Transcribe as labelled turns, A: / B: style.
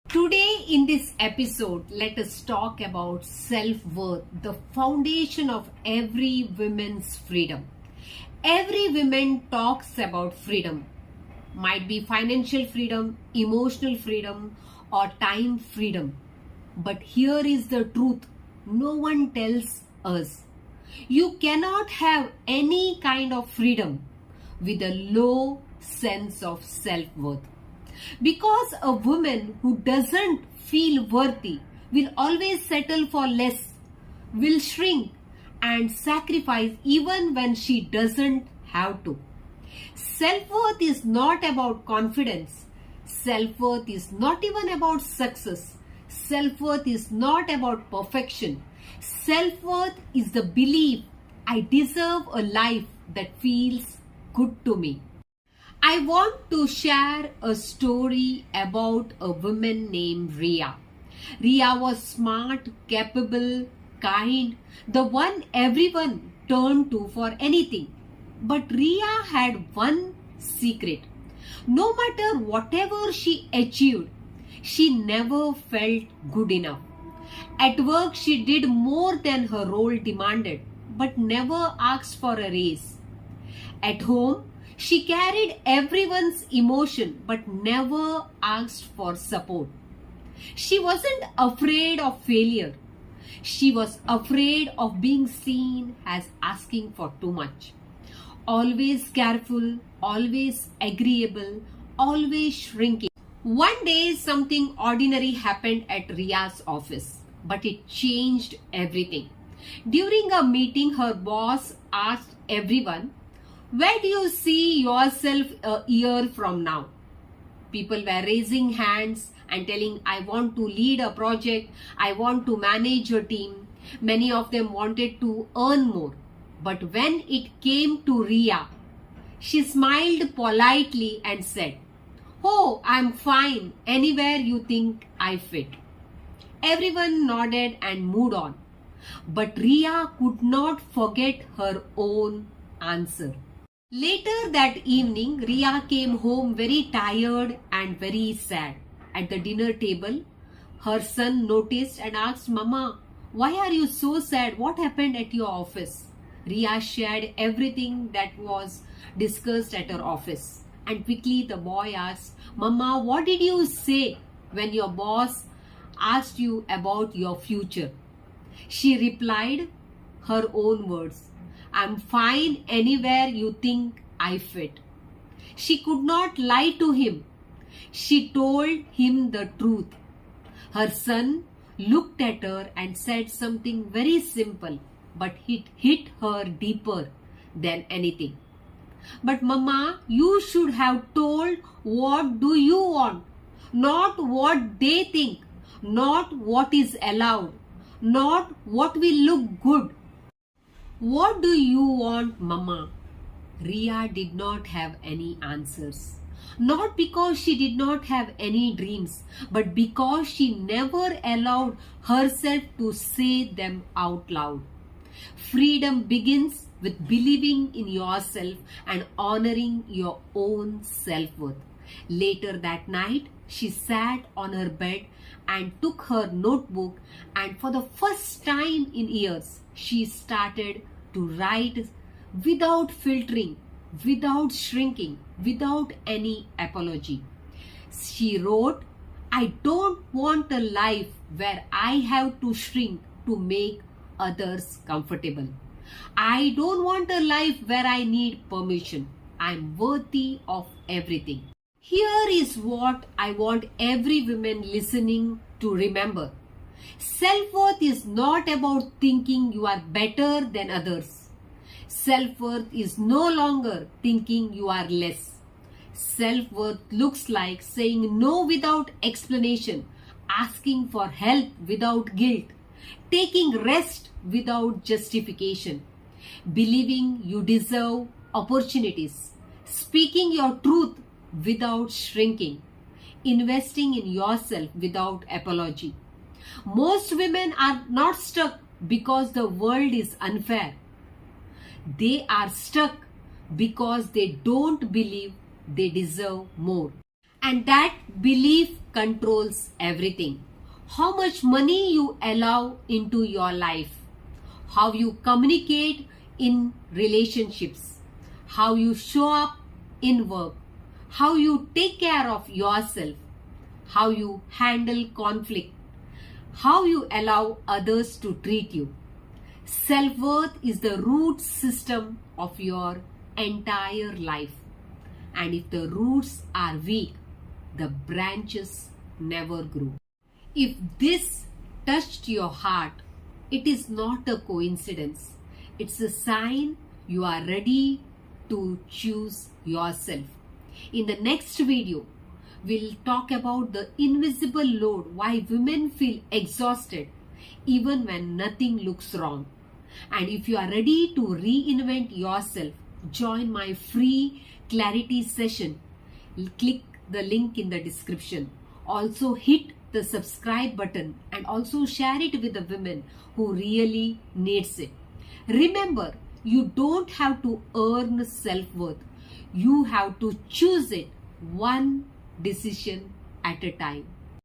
A: Today, in this episode, let us talk about self worth, the foundation of every woman's freedom. Every woman talks about freedom, might be financial freedom, emotional freedom, or time freedom. But here is the truth no one tells us. You cannot have any kind of freedom with a low sense of self worth. Because a woman who doesn't feel worthy will always settle for less, will shrink and sacrifice even when she doesn't have to. Self worth is not about confidence. Self worth is not even about success. Self worth is not about perfection. Self worth is the belief I deserve a life that feels good to me. I want to share a story about a woman named Ria. Ria was smart, capable, kind, the one everyone turned to for anything. But Ria had one secret. No matter whatever she achieved, she never felt good enough. At work, she did more than her role demanded, but never asked for a raise. At home, she carried everyone's emotion but never asked for support. She wasn't afraid of failure. She was afraid of being seen as asking for too much. Always careful, always agreeable, always shrinking. One day, something ordinary happened at Ria's office, but it changed everything. During a meeting, her boss asked everyone, "Where do you see yourself a year from now?" People were raising hands and telling, "I want to lead a project, I want to manage a team." Many of them wanted to earn more. But when it came to Ria, she smiled politely and said, "Oh, I'm fine, anywhere you think I fit." Everyone nodded and moved on. But Ria could not forget her own answer. Later that evening, Ria came home very tired and very sad. At the dinner table, her son noticed and asked, "Mama, why are you so sad? What happened at your office?" Ria shared everything that was discussed at her office. And quickly the boy asked, "Mama, what did you say when your boss asked you about your future?" She replied her own words, "I'm fine anywhere you think I fit." She could not lie to him. She told him the truth. Her son looked at her and said something very simple, but it hit her deeper than anything. "But Mama, you should have told what do you want, not what they think, not what is allowed, not what will look good. What do you want, Mama?" Ria did not have any answers. Not because she did not have any dreams, but because she never allowed herself to say them out loud. Freedom begins with believing in yourself and honoring your own self-worth. Later that night, she sat on her bed and took her notebook, and for the first time in years, she started to write without filtering, without shrinking, without any apology. She wrote, "I don't want a life where I have to shrink to make others comfortable. I don't want a life where I need permission. I'm worthy of everything." Here is what I want every woman listening to remember. Self-worth is not about thinking you are better than others. Self-worth is no longer thinking you are less. Self-worth looks like saying no without explanation, asking for help without guilt, taking rest without justification, believing you deserve opportunities, speaking your truth without shrinking, investing in yourself without apology. Most women are not stuck because the world is unfair. They are stuck because they don't believe they deserve more. And that belief controls everything. How much money you allow into your life, how you communicate in relationships, how you show up in work, how you take care of yourself, how you handle conflict, how you allow others to treat you. Self-worth is the root system of your entire life. And if the roots are weak, the branches never grow. If this touched your heart, it is not a coincidence. It's a sign you are ready to choose yourself. In the next video, we'll talk about the invisible load, why women feel exhausted even when nothing looks wrong. And if you are ready to reinvent yourself, join my free clarity session. Click the link in the description. Also hit the subscribe button and also share it with the women who really needs it. Remember, you don't have to earn self-worth. You have to choose it one decision at a time.